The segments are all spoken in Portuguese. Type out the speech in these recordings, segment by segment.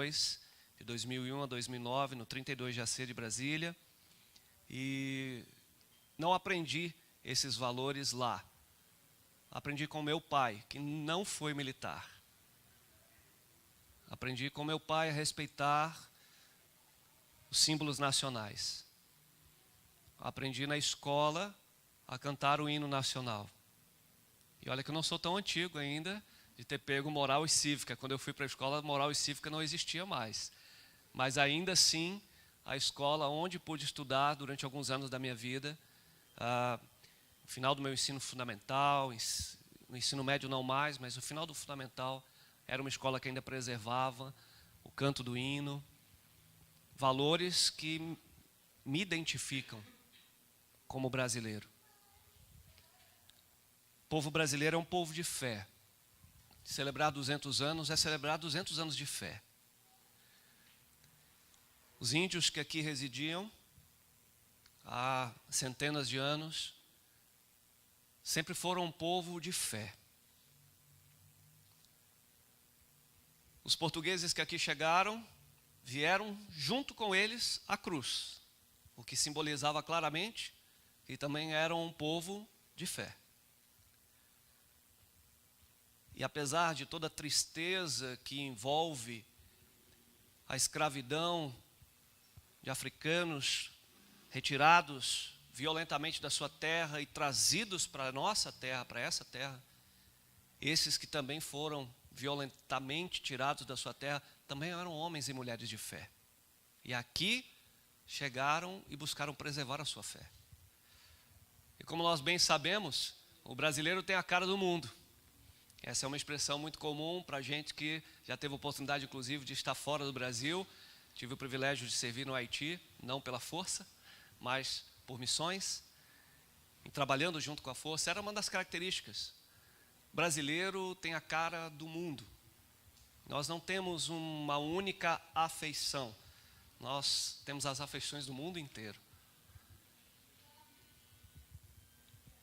32, de 2001 a 2009, no 32 de AC de Brasília. E não aprendi esses valores lá. Aprendi com meu pai, que não foi militar. Aprendi com meu pai a respeitar os símbolos nacionais. Aprendi na escola a cantar o hino nacional. E olha que eu não sou tão antigo ainda de ter pego moral e cívica. Quando eu fui para a escola, moral e cívica não existia mais. Mas ainda assim, a escola onde pude estudar durante alguns anos da minha vida, no final do meu ensino fundamental, no ensino médio não mais, mas no final do fundamental, era uma escola que ainda preservava o canto do hino, valores que me identificam como brasileiro. O povo brasileiro é um povo de fé. Celebrar 200 anos é celebrar 200 anos de fé. Os índios que aqui residiam há centenas de anos sempre foram um povo de fé. Os portugueses que aqui chegaram vieram junto com eles a cruz, o que simbolizava claramente que também eram um povo de fé. E apesar de toda a tristeza que envolve a escravidão de africanos retirados violentamente da sua terra e trazidos para a nossa terra, para essa terra, esses que também foram violentamente tirados da sua terra, também eram homens e mulheres de fé. E aqui chegaram e buscaram preservar a sua fé. E como nós bem sabemos, o brasileiro tem a cara do mundo. Essa é uma expressão muito comum para gente que já teve a oportunidade, inclusive, de estar fora do Brasil. Tive o privilégio de servir no Haiti, não pela força, mas por missões, e trabalhando junto com a força. Era uma das características. Brasileiro tem a cara do mundo. Nós não temos uma única afeição. Nós temos as afeições do mundo inteiro.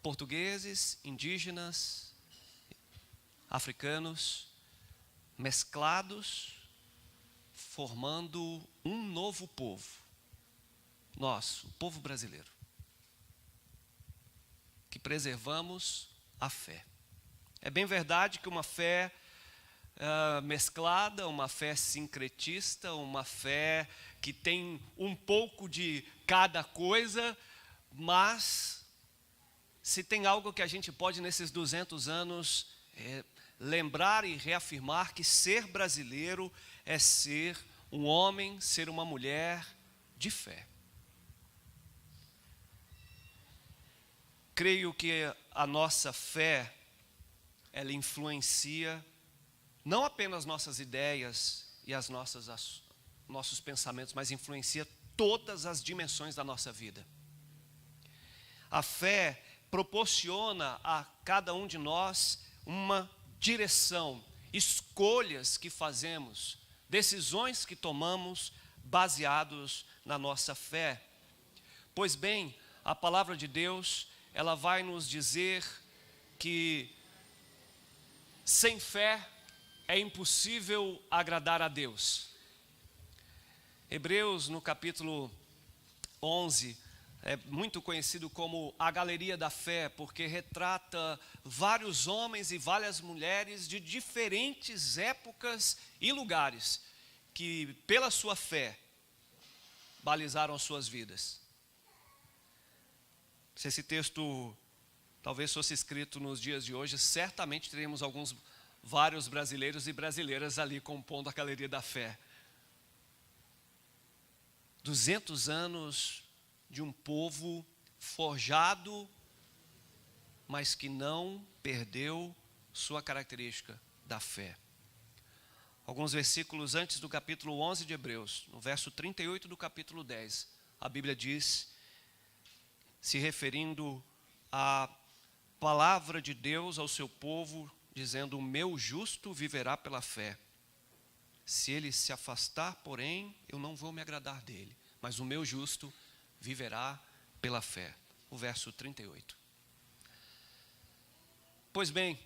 Portugueses, indígenas, africanos, mesclados, formando um novo povo. Nós, o povo brasileiro, que preservamos a fé. É bem verdade que uma fé mesclada, uma fé sincretista, uma fé que tem um pouco de cada coisa, mas se tem algo que a gente pode nesses 200 anos lembrar e reafirmar, que ser brasileiro é ser um homem, ser uma mulher de fé. Creio que a nossa fé, ela influencia não apenas nossas ideias e nossos pensamentos, mas influencia todas as dimensões da nossa vida. A fé proporciona a cada um de nós uma direção, escolhas que fazemos, decisões que tomamos baseados na nossa fé. Pois bem, a palavra de Deus, ela vai nos dizer que sem fé é impossível agradar a Deus. Hebreus, no capítulo 11, é muito conhecido como a galeria da fé, porque retrata vários homens e várias mulheres de diferentes épocas e lugares, que pela sua fé balizaram as suas vidas. Se esse texto talvez fosse escrito nos dias de hoje, certamente teríamos vários brasileiros e brasileiras ali compondo a galeria da fé. 200 anos de um povo forjado, mas que não perdeu sua característica da fé. Alguns versículos antes do capítulo 11 de Hebreus, no verso 38 do capítulo 10, a Bíblia diz, se referindo à palavra de Deus ao seu povo, dizendo: o meu justo viverá pela fé. Se ele se afastar, porém, eu não vou me agradar dele, mas o meu justo viverá pela fé. O verso 38. Pois bem,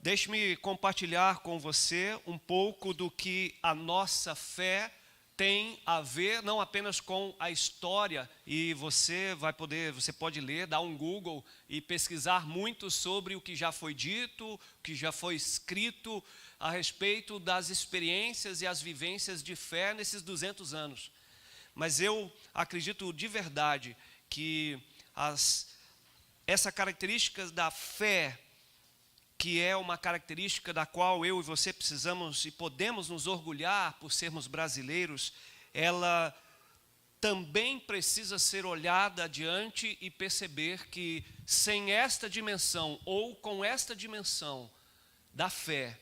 Deixe-me compartilhar com você um pouco do que a nossa fé tem a ver, não apenas com a história, e você pode ler, dar um Google e pesquisar muito sobre o que já foi dito, o que já foi escrito a respeito das experiências e as vivências de fé nesses 200 anos. Mas eu acredito de verdade que essa característica da fé, que é uma característica da qual eu e você precisamos e podemos nos orgulhar por sermos brasileiros, ela também precisa ser olhada adiante e perceber que sem esta dimensão, ou com esta dimensão da fé,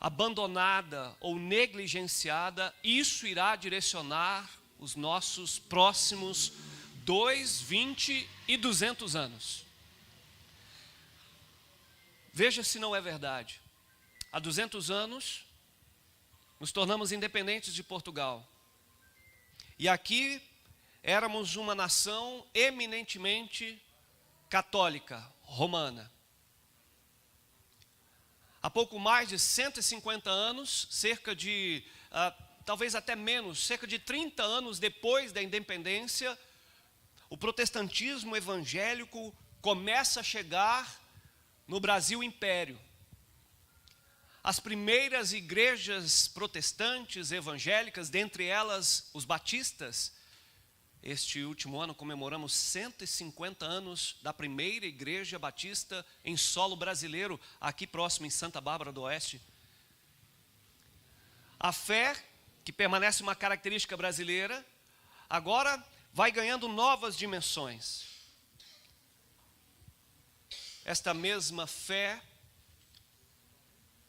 abandonada ou negligenciada, isso irá direcionar os nossos próximos 2, 20 e 200 anos. Veja se não é verdade. Há 200 anos, nos tornamos independentes de Portugal. E aqui éramos uma nação eminentemente católica, romana. Há pouco mais de 150 anos, talvez até menos, cerca de 30 anos depois da independência, o protestantismo evangélico começa a chegar no Brasil Império. As primeiras igrejas protestantes evangélicas, dentre elas os batistas, este último ano comemoramos 150 anos da primeira igreja batista em solo brasileiro, aqui próximo em Santa Bárbara do Oeste. A fé, que permanece uma característica brasileira, agora vai ganhando novas dimensões. Esta mesma fé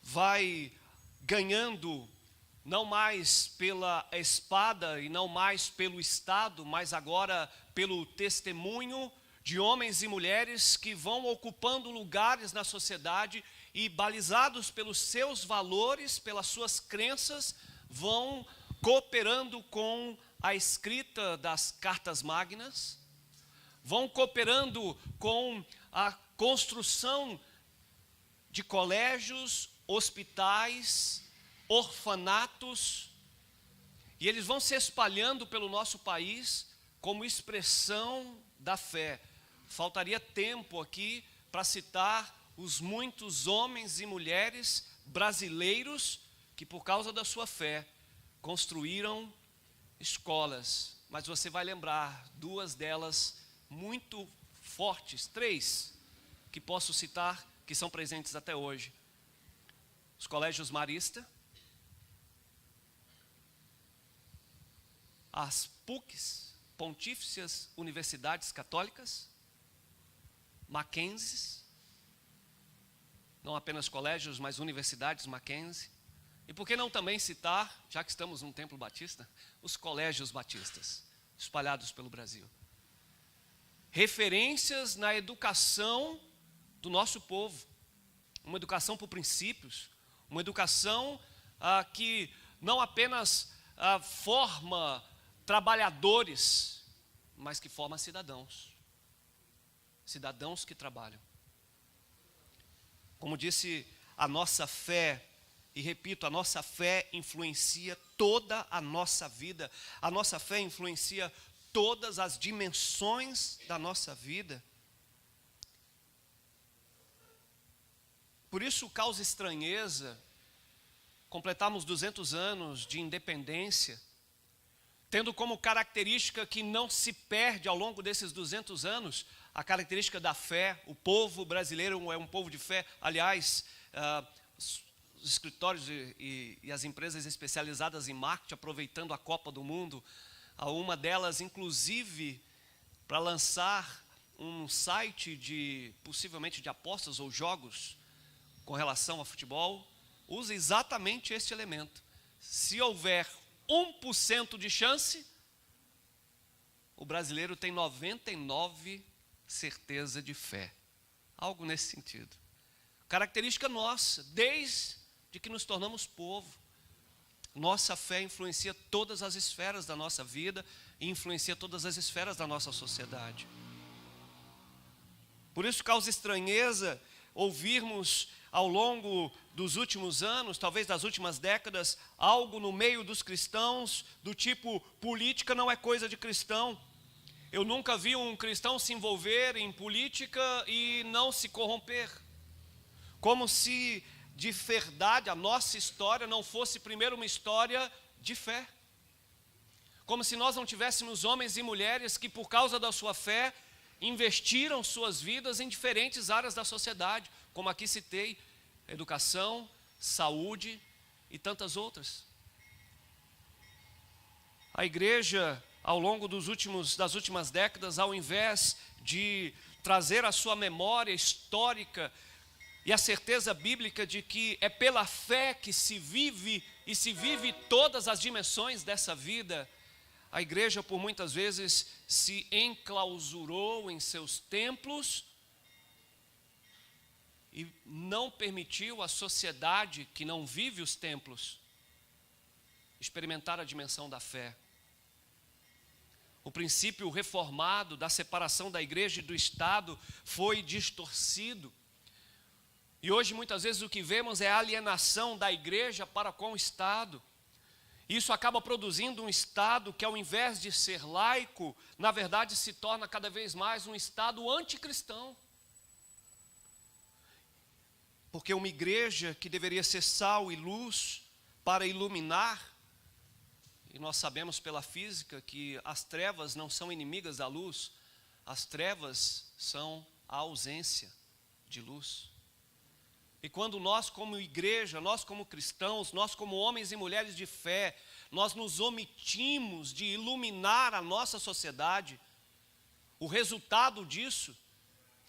vai ganhando não mais pela espada e não mais pelo Estado, mas agora pelo testemunho de homens e mulheres que vão ocupando lugares na sociedade e, balizados pelos seus valores, pelas suas crenças, vão cooperando com a escrita das cartas magnas, vão cooperando com a construção de colégios, hospitais, orfanatos, e eles vão se espalhando pelo nosso país como expressão da fé. Faltaria tempo aqui para citar os muitos homens e mulheres brasileiros que, por causa da sua fé, construíram escolas. Mas você vai lembrar duas delas muito fortes, 3 que posso citar, que são presentes até hoje. Os colégios Marista, as PUCs, Pontífices Universidades Católicas, Mackenzie, não apenas colégios, mas universidades Mackenzie. E por que não também citar, já que estamos num templo batista, os colégios batistas, espalhados pelo Brasil. Referências na educação do nosso povo, uma educação por princípios, uma educação que não apenas forma trabalhadores, mas que forma cidadãos que trabalham. Como disse, a nossa fé, e repito, a nossa fé influencia toda a nossa vida, a nossa fé influencia todas as dimensões da nossa vida. Por isso causa estranheza completarmos 200 anos de independência, tendo como característica que não se perde ao longo desses 200 anos, a característica da fé. O povo brasileiro é um povo de fé. Aliás, os escritórios e as empresas especializadas em marketing, aproveitando a Copa do Mundo, uma delas, inclusive, para lançar um site possivelmente de apostas ou jogos com relação ao futebol, usa exatamente este elemento. Se houver 1% de chance, o brasileiro tem 99% certeza de fé. Algo nesse sentido. Característica nossa, desde que nos tornamos povo. Nossa fé influencia todas as esferas da nossa vida e influencia todas as esferas da nossa sociedade. Por isso causa estranheza ouvirmos ao longo dos últimos anos, talvez das últimas décadas, algo no meio dos cristãos do tipo: política não é coisa de cristão. Eu nunca vi um cristão se envolver em política e não se corromper. Como se de verdade a nossa história não fosse primeiro uma história de fé. Como se nós não tivéssemos homens e mulheres que, por causa da sua fé, investiram suas vidas em diferentes áreas da sociedade, como aqui citei: educação, saúde e tantas outras. A igreja, ao longo das últimas décadas, ao invés de trazer a sua memória histórica e a certeza bíblica de que é pela fé que se vive e se vive todas as dimensões dessa vida, a igreja por muitas vezes se enclausurou em seus templos e não permitiu à sociedade que não vive os templos experimentar a dimensão da fé. O princípio reformado da separação da igreja e do Estado foi distorcido. E hoje muitas vezes o que vemos é a alienação da igreja para com o Estado. Isso acaba produzindo um Estado que, ao invés de ser laico, na verdade se torna cada vez mais um Estado anticristão. Porque uma igreja que deveria ser sal e luz para iluminar, e nós sabemos pela física que as trevas não são inimigas da luz, as trevas são a ausência de luz. E quando nós como igreja, nós como cristãos, nós como homens e mulheres de fé, nós nos omitimos de iluminar a nossa sociedade, o resultado disso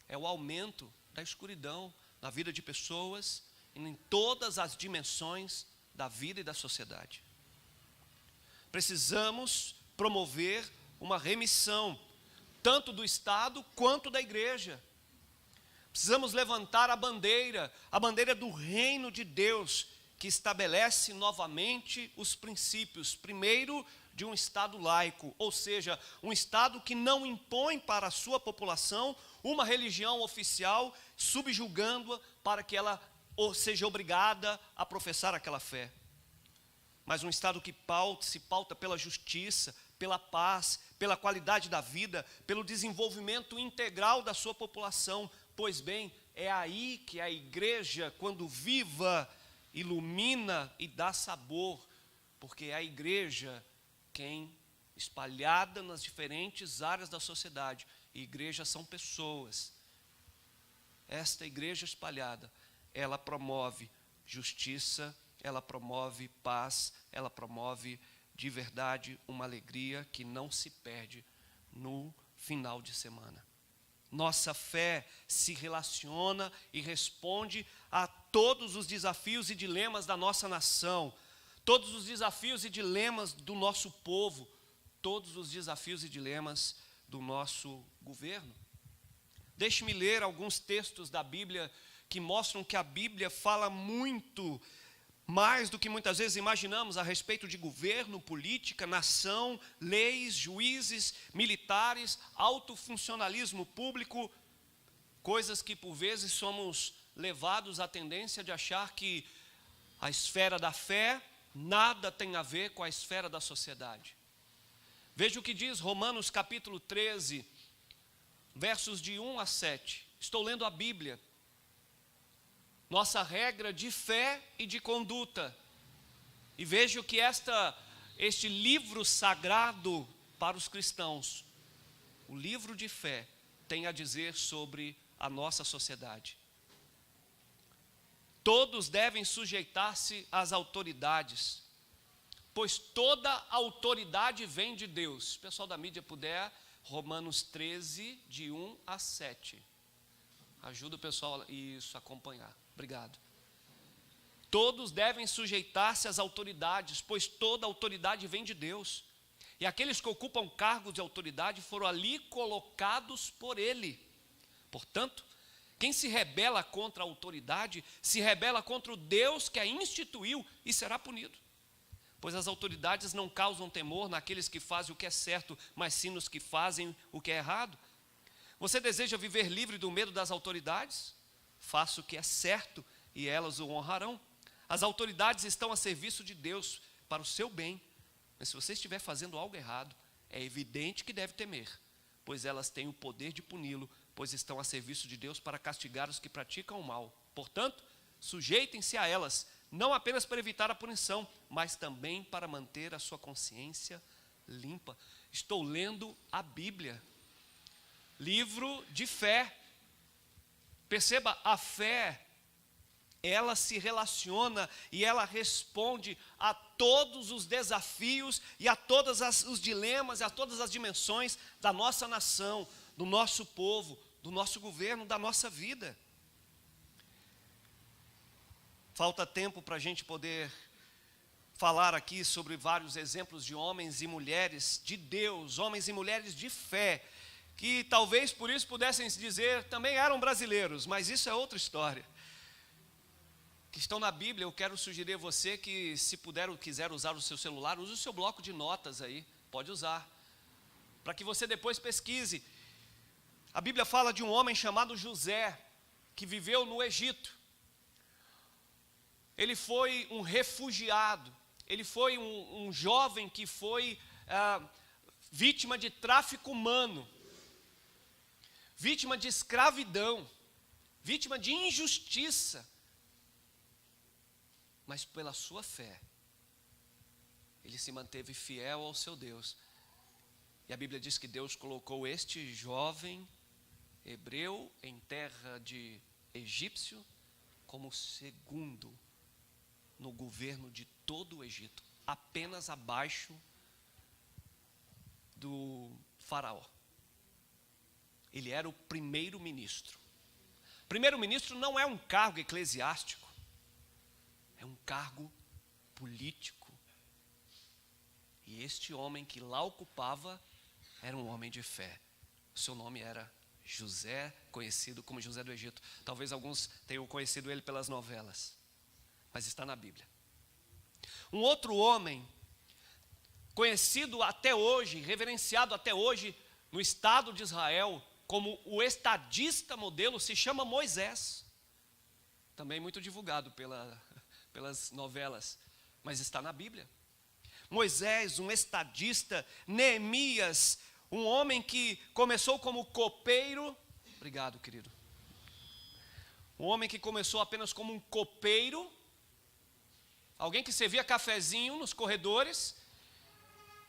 é o aumento da escuridão na vida de pessoas e em todas as dimensões da vida e da sociedade. Precisamos promover uma remissão, tanto do Estado quanto da igreja. Precisamos levantar a bandeira do reino de Deus, que estabelece novamente os princípios, primeiro, de um Estado laico, ou seja, um Estado que não impõe para a sua população uma religião oficial, subjugando-a para que ela seja obrigada a professar aquela fé. Mas um Estado que se pauta pela justiça, pela paz, pela qualidade da vida, pelo desenvolvimento integral da sua população. Pois bem, é aí que a igreja, quando viva, ilumina e dá sabor, porque é a igreja quem, espalhada nas diferentes áreas da sociedade, e igrejas são pessoas, esta igreja espalhada, ela promove justiça, ela promove paz, ela promove de verdade uma alegria que não se perde no final de semana. Nossa fé se relaciona e responde a todos os desafios e dilemas da nossa nação, todos os desafios e dilemas do nosso povo, todos os desafios e dilemas do nosso governo. Deixe-me ler alguns textos da Bíblia que mostram que a Bíblia fala muito mais do que muitas vezes imaginamos a respeito de governo, política, nação, leis, juízes, militares, autofuncionalismo público, coisas que por vezes somos levados à tendência de achar que a esfera da fé nada tem a ver com a esfera da sociedade. Veja o que diz Romanos capítulo 13, versos de 1 a 7. Estou lendo a Bíblia. Nossa regra de fé e de conduta. E vejo que este livro sagrado para os cristãos, o livro de fé, tem a dizer sobre a nossa sociedade. Todos devem sujeitar-se às autoridades, pois toda autoridade vem de Deus. Se o pessoal da mídia puder, Romanos 13, de 1 a 7. Ajuda o pessoal a acompanhar. Obrigado. Todos devem sujeitar-se às autoridades, pois toda autoridade vem de Deus. E aqueles que ocupam cargos de autoridade foram ali colocados por Ele. Portanto, quem se rebela contra a autoridade, se rebela contra o Deus que a instituiu e será punido. Pois as autoridades não causam temor naqueles que fazem o que é certo, mas sim nos que fazem o que é errado. Você deseja viver livre do medo das autoridades? faça o que é certo e elas o honrarão. As autoridades estão a serviço de Deus para o seu bem. Mas se você estiver fazendo algo errado, é evidente que deve temer, pois elas têm o poder de puni-lo, pois estão a serviço de Deus para castigar os que praticam o mal. Portanto, sujeitem-se a elas, não apenas para evitar a punição, mas também para manter a sua consciência limpa. Estou lendo a Bíblia, livro de fé. Perceba, a fé, ela se relaciona e ela responde a todos os desafios e a todos os dilemas e a todas as dimensões da nossa nação, do nosso povo, do nosso governo, da nossa vida. Falta tempo para a gente poder falar aqui sobre vários exemplos de homens e mulheres de Deus, homens e mulheres de fé, que talvez por isso pudessem dizer também eram brasileiros, mas isso é outra história. Que estão na Bíblia. Eu quero sugerir a você que, se puder ou quiser usar o seu celular, use o seu bloco de notas aí, pode usar, para que você depois pesquise. A Bíblia fala de um homem chamado José, que viveu no Egito. Ele foi um refugiado, ele foi um jovem que foi vítima de tráfico humano, vítima de escravidão, vítima de injustiça. Mas pela sua fé, ele se manteve fiel ao seu Deus. E a Bíblia diz que Deus colocou este jovem hebreu em terra de egípcio como segundo no governo de todo o Egito, apenas abaixo do faraó. Ele era o primeiro-ministro. Primeiro-ministro não é um cargo eclesiástico, é um cargo político. E este homem que lá ocupava era um homem de fé. O seu nome era José, conhecido como José do Egito. Talvez alguns tenham conhecido ele pelas novelas, mas está na Bíblia. Um outro homem, conhecido até hoje, reverenciado até hoje no Estado de Israel, como o estadista modelo, se chama Moisés. Também muito divulgado pelas novelas, mas está na Bíblia. Moisés, um estadista. Neemias, um homem que começou como copeiro. Obrigado, querido. Um homem que começou apenas como um copeiro, alguém que servia cafezinho nos corredores,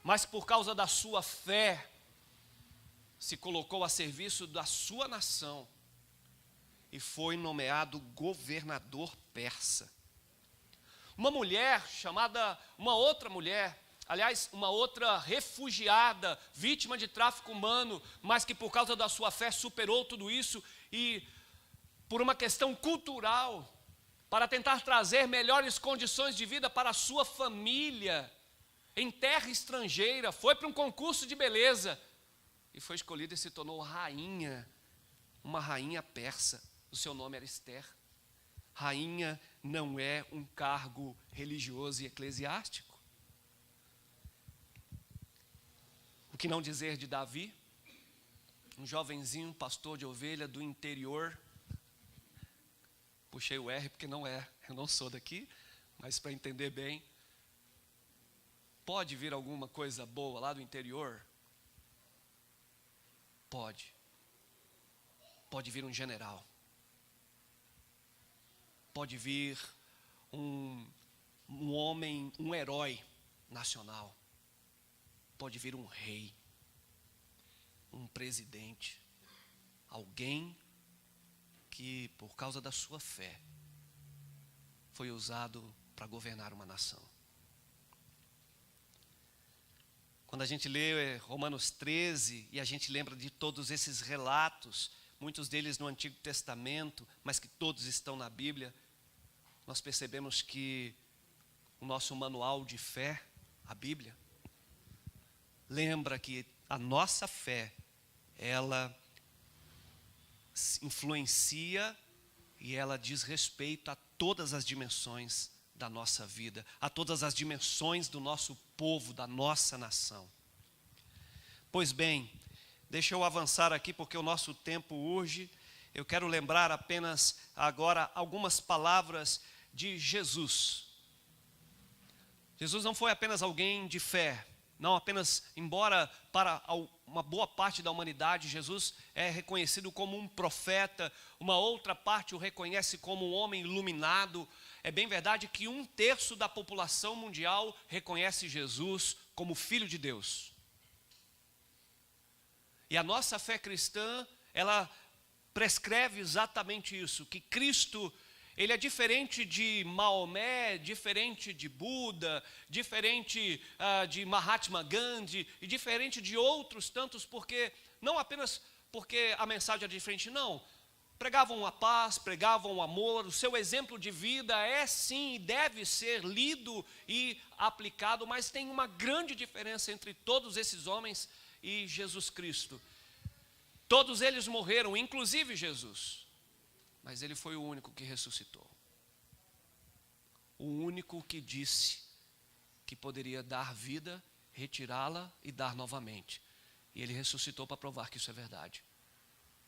mas por causa da sua fé, se colocou a serviço da sua nação e foi nomeado governador persa. Uma outra mulher, aliás, uma outra refugiada, vítima de tráfico humano, mas que por causa da sua fé superou tudo isso e, por uma questão cultural, para tentar trazer melhores condições de vida para a sua família, em terra estrangeira, foi para um concurso de beleza e foi escolhida e se tornou rainha, uma rainha persa. O seu nome era Esther. Rainha não é um cargo religioso e eclesiástico. O que não dizer de Davi, um jovenzinho pastor de ovelha do interior. Puxei o R porque eu não sou daqui, mas para entender bem, pode vir alguma coisa boa lá do interior? Pode. Pode vir um general. Pode vir um homem, um herói nacional. Pode vir um rei, um presidente, alguém que, por causa da sua fé, foi usado para governar uma nação. Quando a gente lê Romanos 13 e a gente lembra de todos esses relatos, muitos deles no Antigo Testamento, mas que todos estão na Bíblia, nós percebemos que o nosso manual de fé, a Bíblia, lembra que a nossa fé, ela influencia e ela diz respeito a todas as dimensões da nossa vida, a todas as dimensões do nosso povo, da nossa nação. Pois bem, deixa eu avançar aqui porque o nosso tempo urge. eu quero lembrar apenas agora algumas palavras de Jesus. Jesus não foi apenas alguém de fé, não apenas, embora para uma boa parte da humanidade, Jesus é reconhecido como um profeta, uma outra parte o reconhece como um homem iluminado. É bem verdade que 1/3 da população mundial reconhece Jesus como Filho de Deus. E a nossa fé cristã, ela prescreve exatamente isso, que Cristo, ele é diferente de Maomé, diferente de Buda, diferente de Mahatma Gandhi e diferente de outros tantos, porque não apenas porque a mensagem é diferente, não. Pregavam a paz, pregavam o amor, o seu exemplo de vida é sim e deve ser lido e aplicado, mas tem uma grande diferença entre todos esses homens e Jesus Cristo. Todos eles morreram, inclusive Jesus, mas ele foi o único que ressuscitou. O único que disse que poderia dar vida, retirá-la e dar novamente. E ele ressuscitou para provar que isso é verdade.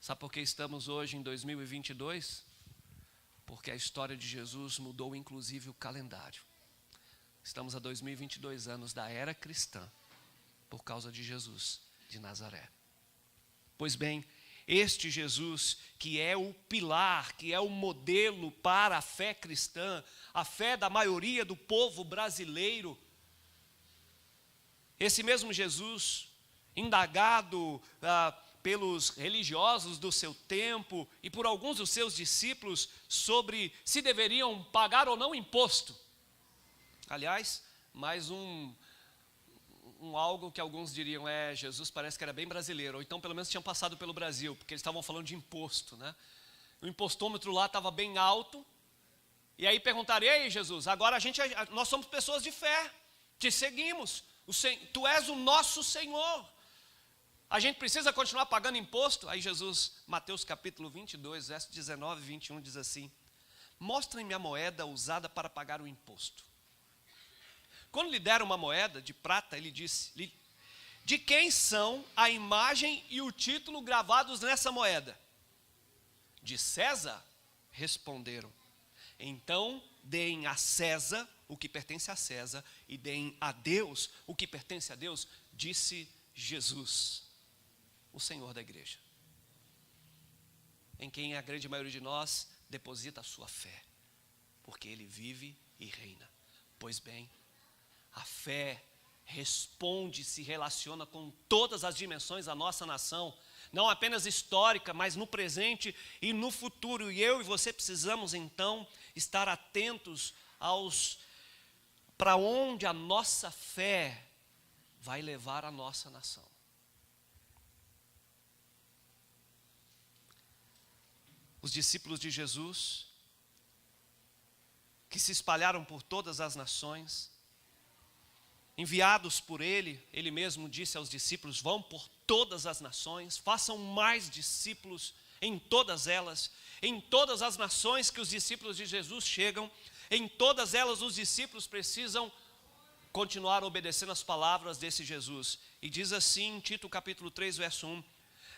Sabe por que estamos hoje em 2022? Porque a história de Jesus mudou inclusive o calendário. Estamos a 2022 anos da era cristã, por causa de Jesus de Nazaré. Pois bem, este Jesus que é o pilar, que é o modelo para a fé cristã, a fé da maioria do povo brasileiro, esse mesmo Jesus, indagado pelos religiosos do seu tempo e por alguns dos seus discípulos sobre se deveriam pagar ou não imposto. Aliás, mais algo que alguns diriam, Jesus parece que era bem brasileiro, ou então pelo menos tinham passado pelo Brasil, porque eles estavam falando de imposto, né? O impostômetro lá estava bem alto, e aí perguntaram, e aí Jesus, agora nós somos pessoas de fé, te seguimos, tu és o nosso Senhor, a gente precisa continuar pagando imposto? Aí Jesus, Mateus capítulo 22, verso 19 e 21 diz assim, mostrem-me a moeda usada para pagar o imposto. Quando lhe deram uma moeda de prata, ele disse, de quem são a imagem e o título gravados nessa moeda? De César, responderam. Então, deem a César o que pertence a César e deem a Deus o que pertence a Deus, disse Jesus, o Senhor da igreja, em quem a grande maioria de nós deposita a sua fé, porque Ele vive e reina. Pois bem, a fé responde, se relaciona com todas as dimensões da nossa nação, não apenas histórica, mas no presente e no futuro. E eu e você precisamos então estar atentos para onde a nossa fé vai levar a nossa nação. Os discípulos de Jesus, que se espalharam por todas as nações, enviados por ele mesmo disse aos discípulos, vão por todas as nações, façam mais discípulos em todas elas, em todas as nações que os discípulos de Jesus chegam, em todas elas os discípulos precisam continuar obedecendo as palavras desse Jesus. E diz assim em Tito capítulo 3, verso 1,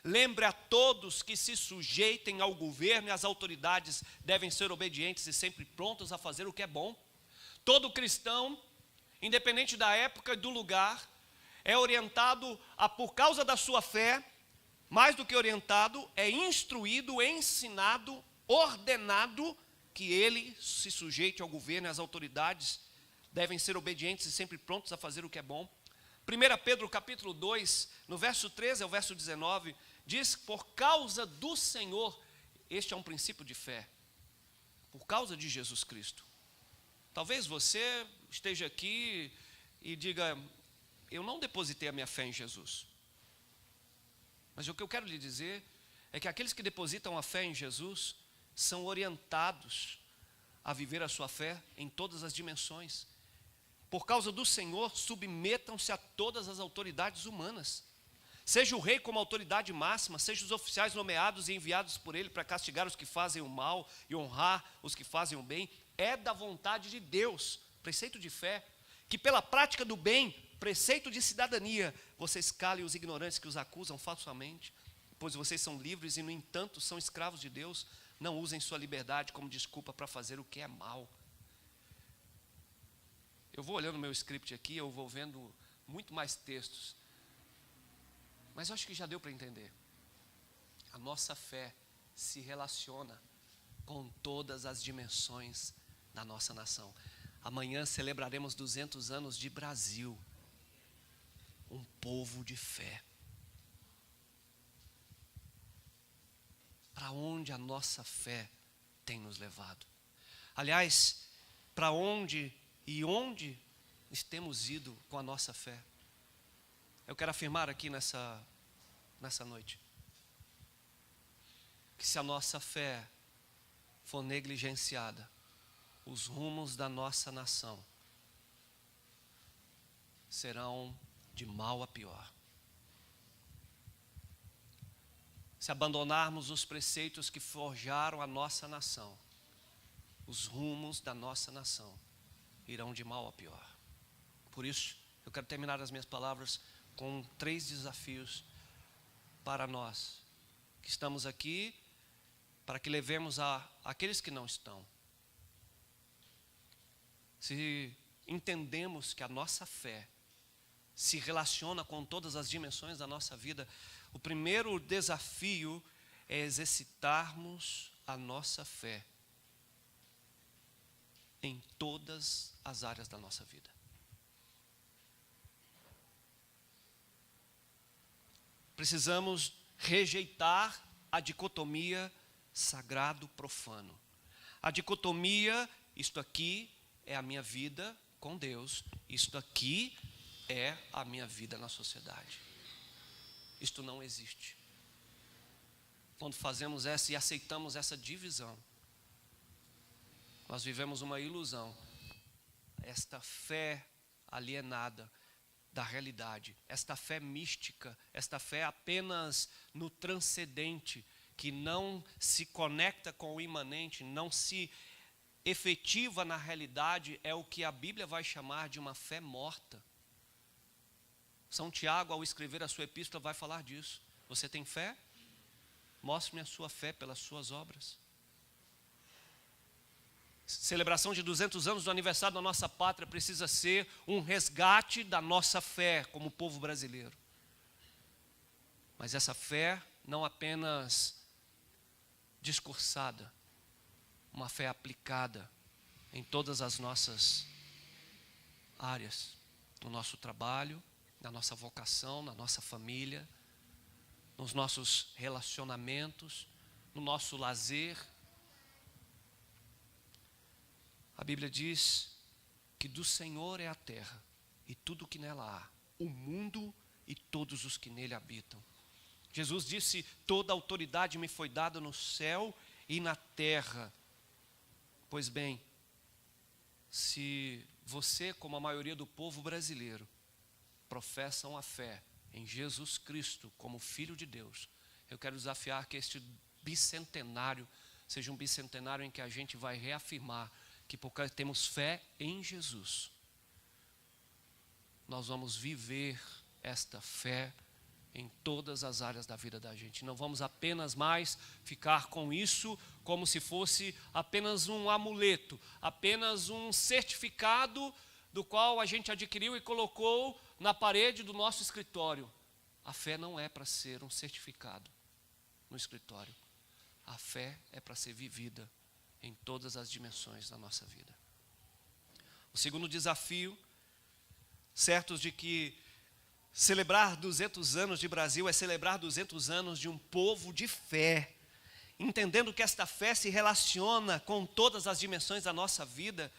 lembre a todos que se sujeitem ao governo e às autoridades devem ser obedientes e sempre prontos a fazer o que é bom. Todo cristão, independente da época e do lugar, é orientado por causa da sua fé, mais do que orientado, é instruído, ensinado, ordenado que ele se sujeite ao governo e às autoridades, devem ser obedientes e sempre prontos a fazer o que é bom. 1 Pedro capítulo 2, no verso 13 ao verso 19, diz, por causa do Senhor, este é um princípio de fé, por causa de Jesus Cristo. Talvez você esteja aqui e diga, eu não depositei a minha fé em Jesus. Mas o que eu quero lhe dizer é que aqueles que depositam a fé em Jesus são orientados a viver a sua fé em todas as dimensões. Por causa do Senhor, submetam-se a todas as autoridades humanas. Seja o rei como autoridade máxima, seja os oficiais nomeados e enviados por ele para castigar os que fazem o mal e honrar os que fazem o bem. É da vontade de Deus, preceito de fé, que pela prática do bem, preceito de cidadania, vocês calem os ignorantes que os acusam falsamente. pois vocês são livres e, no entanto, são escravos de Deus. Não usem sua liberdade como desculpa para fazer o que é mal. Eu vou olhando o meu script aqui, eu vou vendo muito mais textos. Mas eu acho que já deu para entender. A nossa fé se relaciona com todas as dimensões da nossa nação. Amanhã celebraremos 200 anos de Brasil. Um povo de fé. Para onde a nossa fé tem nos levado? Aliás, para onde temos ido com a nossa fé? Eu quero afirmar aqui nessa noite, que se a nossa fé for negligenciada, os rumos da nossa nação serão de mal a pior. Se abandonarmos os preceitos que forjaram a nossa nação, os rumos da nossa nação irão de mal a pior. Por isso, eu quero terminar as minhas palavras com 3 desafios para nós que estamos aqui, para que levemos a aqueles que não estão. Se entendemos que a nossa fé se relaciona com todas as dimensões da nossa vida, o primeiro desafio é exercitarmos a nossa fé em todas as áreas da nossa vida. Precisamos rejeitar a dicotomia sagrado-profano. A dicotomia, isto aqui é a minha vida com Deus, isto aqui é a minha vida na sociedade. Isto não existe. Quando fazemos essa e aceitamos essa divisão, nós vivemos uma ilusão. Esta fé alienada da realidade, esta fé mística, esta fé apenas no transcendente, que não se conecta com o imanente, não se efetiva na realidade, é o que a Bíblia vai chamar de uma fé morta. São Tiago, ao escrever a sua epístola, vai falar disso. Você tem fé? Mostre-me a sua fé pelas suas obras. Celebração de 200 anos do aniversário da nossa pátria precisa ser um resgate da nossa fé como povo brasileiro. Mas essa fé não apenas discursada, uma fé aplicada em todas as nossas áreas, no nosso trabalho, na nossa vocação, na nossa família, nos nossos relacionamentos, no nosso lazer. A Bíblia diz que do Senhor é a terra e tudo o que nela há, o mundo e todos os que nele habitam. Jesus disse: toda autoridade me foi dada no céu e na terra. Pois bem, se você, como a maioria do povo brasileiro, professam a fé em Jesus Cristo como Filho de Deus, eu quero desafiar que este bicentenário seja um bicentenário em que a gente vai reafirmar que porque temos fé em Jesus, nós vamos viver esta fé em todas as áreas da vida da gente. Não vamos apenas mais ficar com isso como se fosse apenas um amuleto, apenas um certificado do qual a gente adquiriu e colocou na parede do nosso escritório. A fé não é para ser um certificado no escritório. A fé é para ser vivida em todas as dimensões da nossa vida. O segundo desafio, certos de que celebrar 200 anos de Brasil é celebrar 200 anos de um povo de fé, entendendo que esta fé se relaciona com todas as dimensões da nossa vida.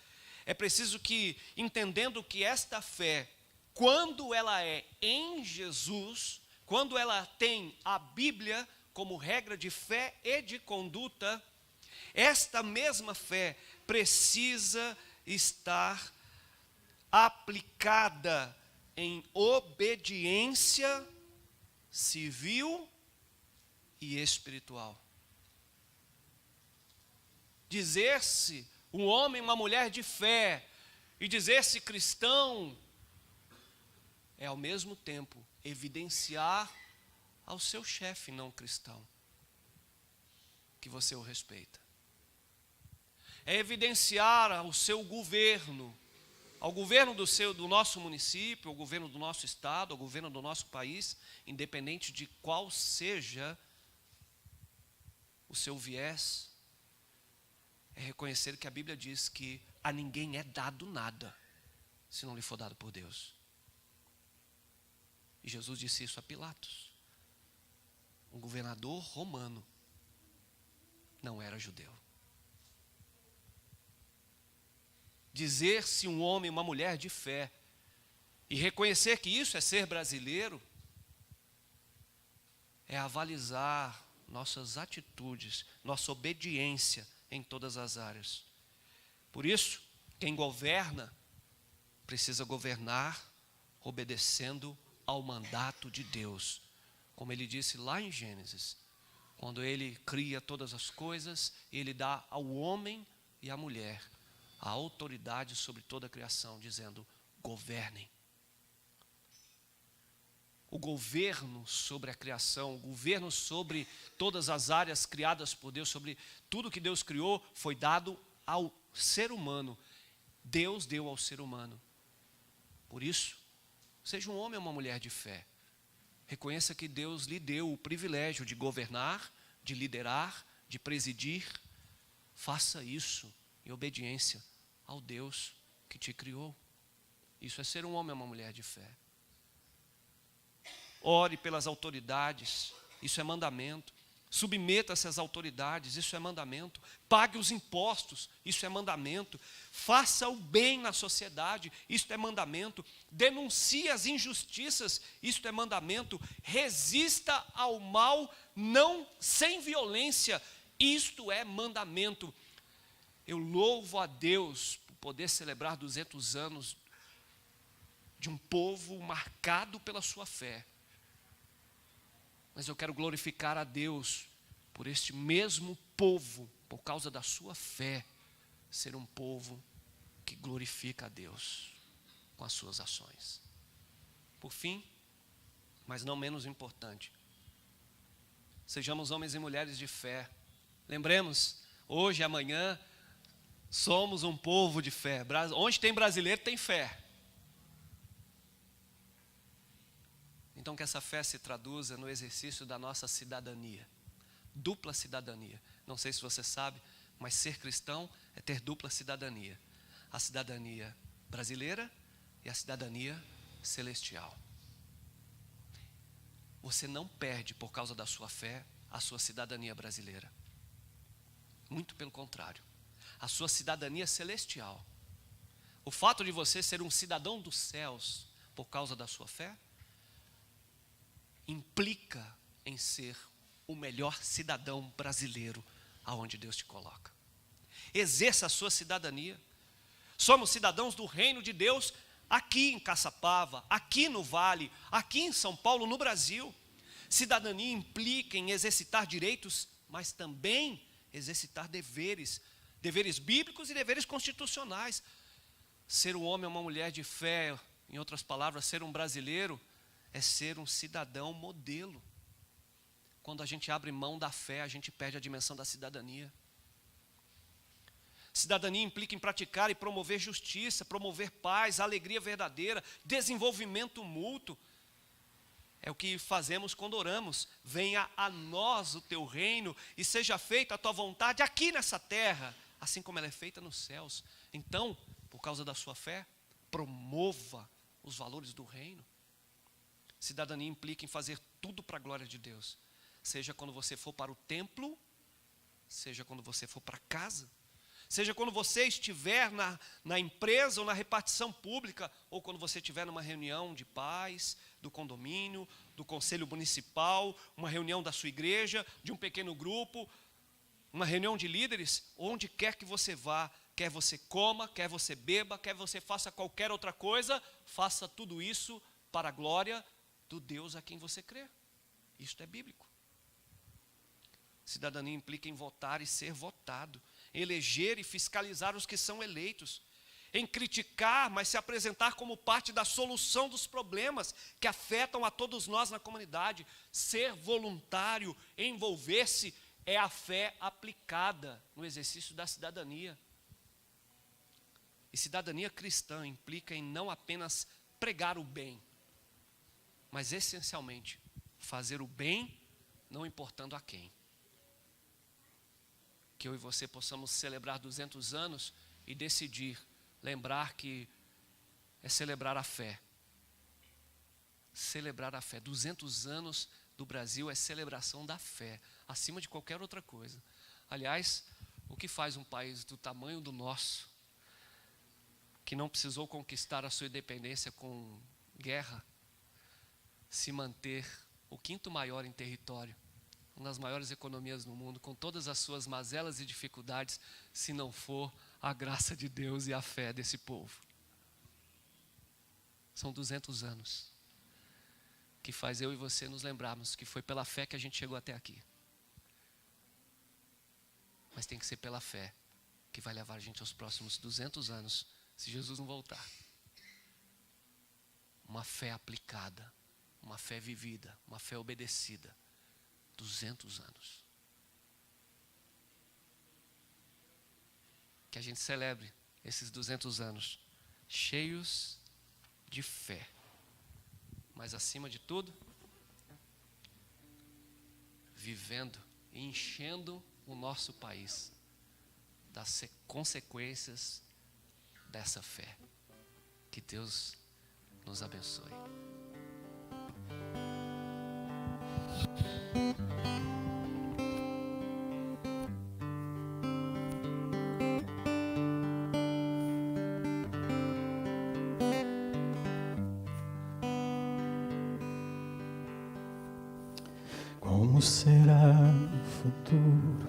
É preciso que, entendendo que esta fé, quando ela é em Jesus, quando ela tem a Bíblia como regra de fé e de conduta, esta mesma fé precisa estar aplicada em obediência civil e espiritual. Dizer-se um homem, uma mulher de fé e dizer-se cristão é ao mesmo tempo evidenciar ao seu chefe não cristão que você o respeita. É evidenciar ao seu governo, ao governo do nosso município, ao governo do nosso estado, ao governo do nosso país, independente de qual seja o seu viés, é reconhecer que a Bíblia diz que a ninguém é dado nada, se não lhe for dado por Deus. E Jesus disse isso a Pilatos. Um governador romano não era judeu. Dizer-se um homem e uma mulher de fé e reconhecer que isso é ser brasileiro é avalizar nossas atitudes, nossa obediência em todas as áreas. Por isso, quem governa precisa governar obedecendo ao mandato de Deus. Como ele disse lá em Gênesis, quando ele cria todas as coisas, ele dá ao homem e à mulher a autoridade sobre toda a criação, dizendo: governem. O governo sobre a criação, o governo sobre todas as áreas criadas por Deus, sobre tudo que Deus criou, foi dado ao ser humano. Deus deu ao ser humano. Por isso, seja um homem ou uma mulher de fé. Reconheça que Deus lhe deu o privilégio de governar, de liderar, de presidir. Faça isso em obediência ao Deus que te criou. Isso é ser um homem ou uma mulher de fé. Ore pelas autoridades, isso é mandamento. Submeta-se às autoridades, isso é mandamento. Pague os impostos, isso é mandamento. Faça o bem na sociedade, isso é mandamento. Denuncie as injustiças, isso é mandamento. Resista ao mal, não sem violência, isto é mandamento. Eu louvo a Deus por poder celebrar 200 anos de um povo marcado pela sua fé. Mas eu quero glorificar a Deus por este mesmo povo, por causa da sua fé, ser um povo que glorifica a Deus com as suas ações. Por fim, mas não menos importante, sejamos homens e mulheres de fé. Lembremos, hoje e amanhã, somos um povo de fé. Onde tem brasileiro, tem fé. Então que essa fé se traduza no exercício da nossa cidadania. Dupla cidadania. Não sei se você sabe, mas ser cristão é ter dupla cidadania. A cidadania brasileira e a cidadania celestial. Você não perde por causa da sua fé a sua cidadania brasileira. Muito pelo contrário. A sua cidadania celestial. O fato de você ser um cidadão dos céus por causa da sua fé implica em ser o melhor cidadão brasileiro aonde Deus te coloca. Exerça a sua cidadania. Somos cidadãos do reino de Deus aqui em Caçapava, aqui no Vale, aqui em São Paulo, no Brasil. Cidadania implica em exercitar direitos, mas também exercitar deveres bíblicos e deveres constitucionais. Ser um homem ou uma mulher de fé, em outras palavras, ser um brasileiro, é ser um cidadão modelo. Quando a gente abre mão da fé, a gente perde a dimensão da cidadania. Cidadania implica em praticar e promover justiça, promover paz, alegria verdadeira, desenvolvimento mútuo. É o que fazemos quando oramos. Venha a nós o teu reino e seja feita a tua vontade aqui nessa terra, assim como ela é feita nos céus. Então, por causa da sua fé, promova os valores do reino. Cidadania implica em fazer tudo para a glória de Deus. Seja quando você for para o templo, seja quando você for para casa, seja quando você estiver na empresa ou na repartição pública, ou quando você estiver numa reunião de paz, do condomínio, do conselho municipal, uma reunião da sua igreja, de um pequeno grupo, uma reunião de líderes, onde quer que você vá, quer você coma, quer você beba, quer você faça qualquer outra coisa, faça tudo isso para a glória do Deus a quem você crê. Isto é bíblico. Cidadania implica em votar e ser votado, eleger e fiscalizar os que são eleitos. em criticar, mas se apresentar como parte da solução dos problemas que afetam a todos nós na comunidade. Ser voluntário, envolver-se, é a fé aplicada no exercício da cidadania. E cidadania cristã implica em não apenas pregar o bem, mas essencialmente fazer o bem, não importando a quem. Que eu e você possamos celebrar 200 anos e decidir, lembrar que é celebrar a fé. Celebrar a fé. 200 anos do Brasil é celebração da fé, acima de qualquer outra coisa. Aliás, o que faz um país do tamanho do nosso, que não precisou conquistar a sua independência com guerra, se manter o quinto maior em território, uma das maiores economias do mundo, com todas as suas mazelas e dificuldades, se não for a graça de Deus e a fé desse povo? São 200 anos que faz eu e você nos lembrarmos que foi pela fé que a gente chegou até aqui. Mas tem que ser pela fé que vai levar a gente aos próximos 200 anos, se Jesus não voltar. Uma fé aplicada, uma fé vivida, uma fé obedecida. 200 anos. Que a gente celebre esses 200 anos cheios de fé. Mas acima de tudo, vivendo e enchendo o nosso país das consequências dessa fé. Que Deus nos abençoe. Como será o futuro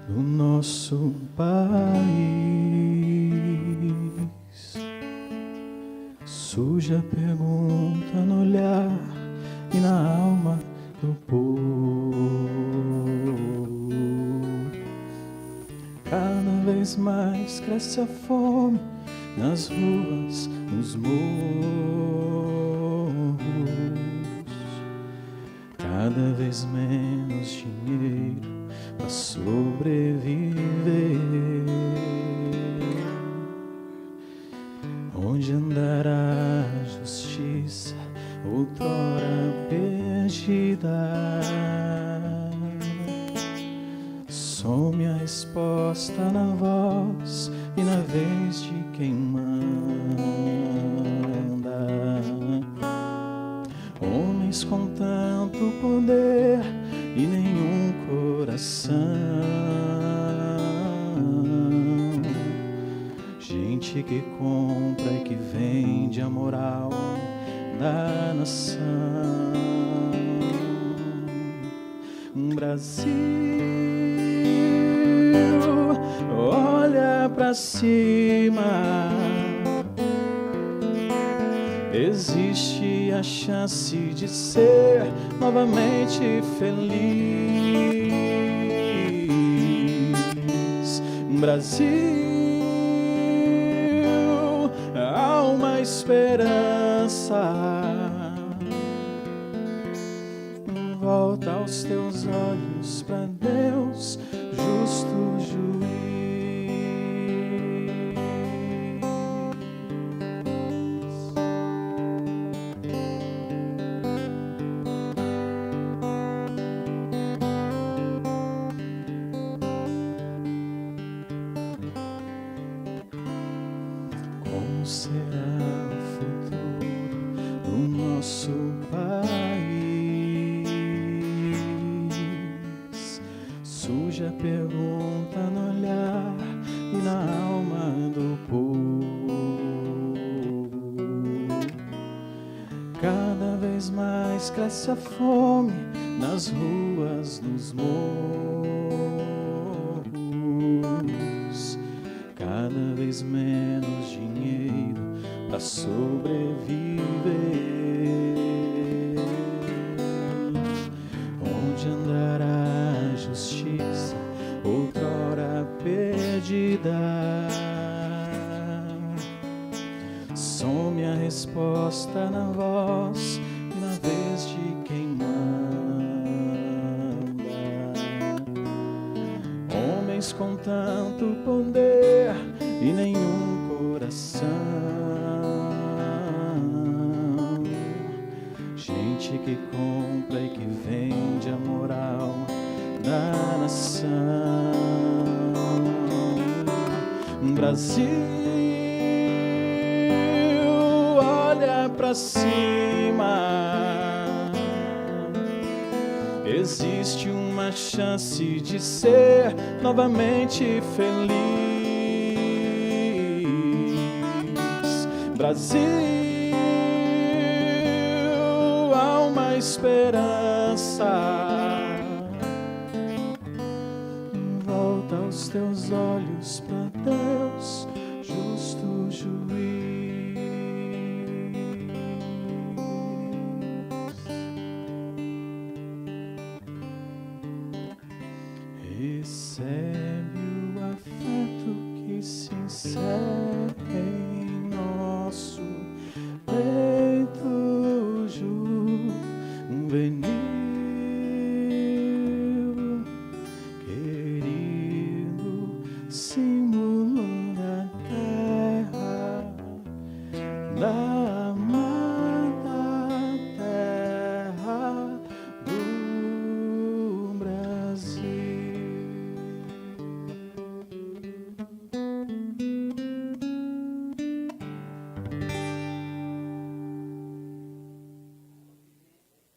do nosso país? Surge a pergunta no olhar e na alma do povo. Cada vez mais cresce a fome nas ruas, nos morros. Cada vez menos dinheiro para sobreviver. Onde andará a justiça, outrora perdida? Some a resposta na voz e na vez de quem manda. Homens com tanto poder e nenhum coração. Gente que compra e que vende a moral da nação. Brasil, olha pra cima. Existe a chance de ser novamente feliz. Brasil, há uma esperança. Volta aos teus olhos para Deus, justo juiz. Como será o futuro do nosso país? Surge a pergunta no olhar e na alma do povo. Cada vez mais cresce a fome nas ruas, nos morros. Cada vez menos dinheiro para sobreviver. Onde andará a justiça, outrora perdida? exposta na voz e na vez de quem manda. Homens com tanto poder e nenhum coração. Gente que compra e que vende a moral da nação. Brasil, olha pra cima. Existe uma chance de ser novamente feliz. Brasil, há uma esperança. Volta os teus olhos para Deus, justo juiz. Recebe o afeto que se encerra em nosso peito juvenil. Símbolo da terra, da amada terra do Brasil.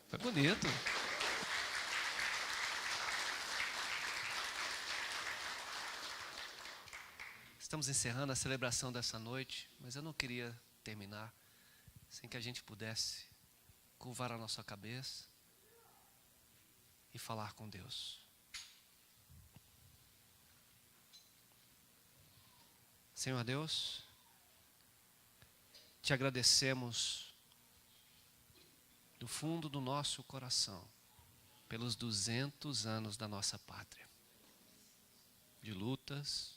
Foi bonito. Estamos encerrando a celebração dessa noite, mas eu não queria terminar sem que a gente pudesse curvar a nossa cabeça e falar com Deus. Senhor Deus, te agradecemos do fundo do nosso coração pelos 200 anos da nossa pátria, de lutas,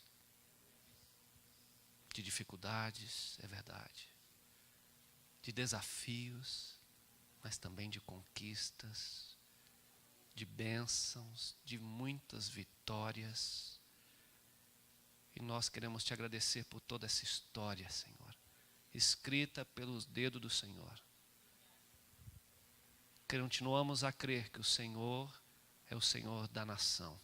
de dificuldades, é verdade, de desafios, mas também de conquistas, de bênçãos, de muitas vitórias. E nós queremos te agradecer por toda essa história, Senhor, escrita pelos dedos do Senhor. Continuamos a crer que o Senhor é o Senhor da nação,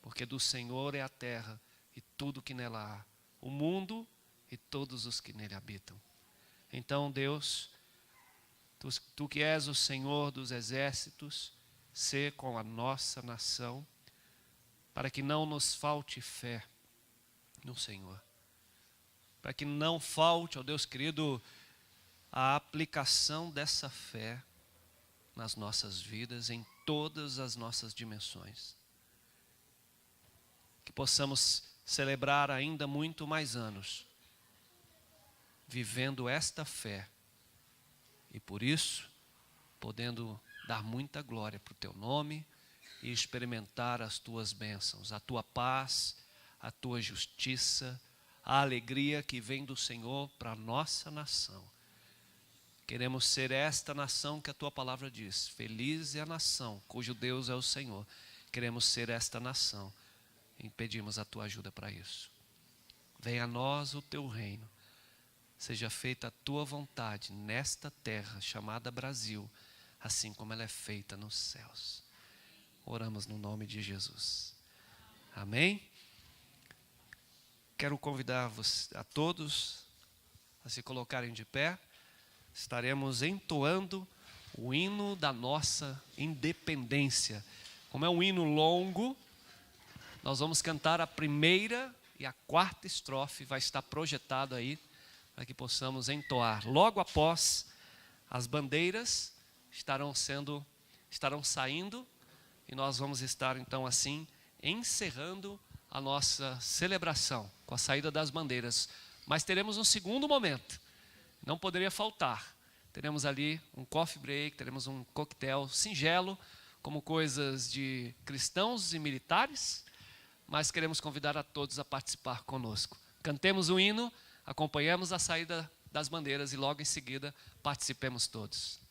porque do Senhor é a terra e tudo que nela há, o mundo e todos os que nele habitam. Então, Deus, tu que és o Senhor dos exércitos, sê com a nossa nação, para que não nos falte fé no Senhor. Para que não falte, ó Deus querido, a aplicação dessa fé nas nossas vidas, em todas as nossas dimensões. Que possamos celebrar ainda muito mais anos, vivendo esta fé, e por isso, podendo dar muita glória para o teu nome, e experimentar as tuas bênçãos, a tua paz, a tua justiça, a alegria que vem do Senhor para a nossa nação. Queremos ser esta nação que a tua palavra diz, feliz é a nação cujo Deus é o Senhor. Queremos ser esta nação. E pedimos a tua ajuda para isso. Venha a nós o teu reino. Seja feita a tua vontade nesta terra chamada Brasil, assim como ela é feita nos céus. Oramos no nome de Jesus. Amém? Quero convidar a todos a se colocarem de pé. Estaremos entoando o hino da nossa independência. Como é um hino longo, nós vamos cantar a primeira e a quarta estrofe, vai estar projetado aí, para que possamos entoar. Logo após, as bandeiras estarão saindo, e nós vamos estar então assim, encerrando a nossa celebração, com a saída das bandeiras. Mas teremos um segundo momento, não poderia faltar. Teremos ali um coffee break, teremos um coquetel singelo, como coisas de cristãos e militares, mas queremos convidar a todos a participar conosco. Cantemos o hino, acompanhamos a saída das bandeiras e logo em seguida participemos todos.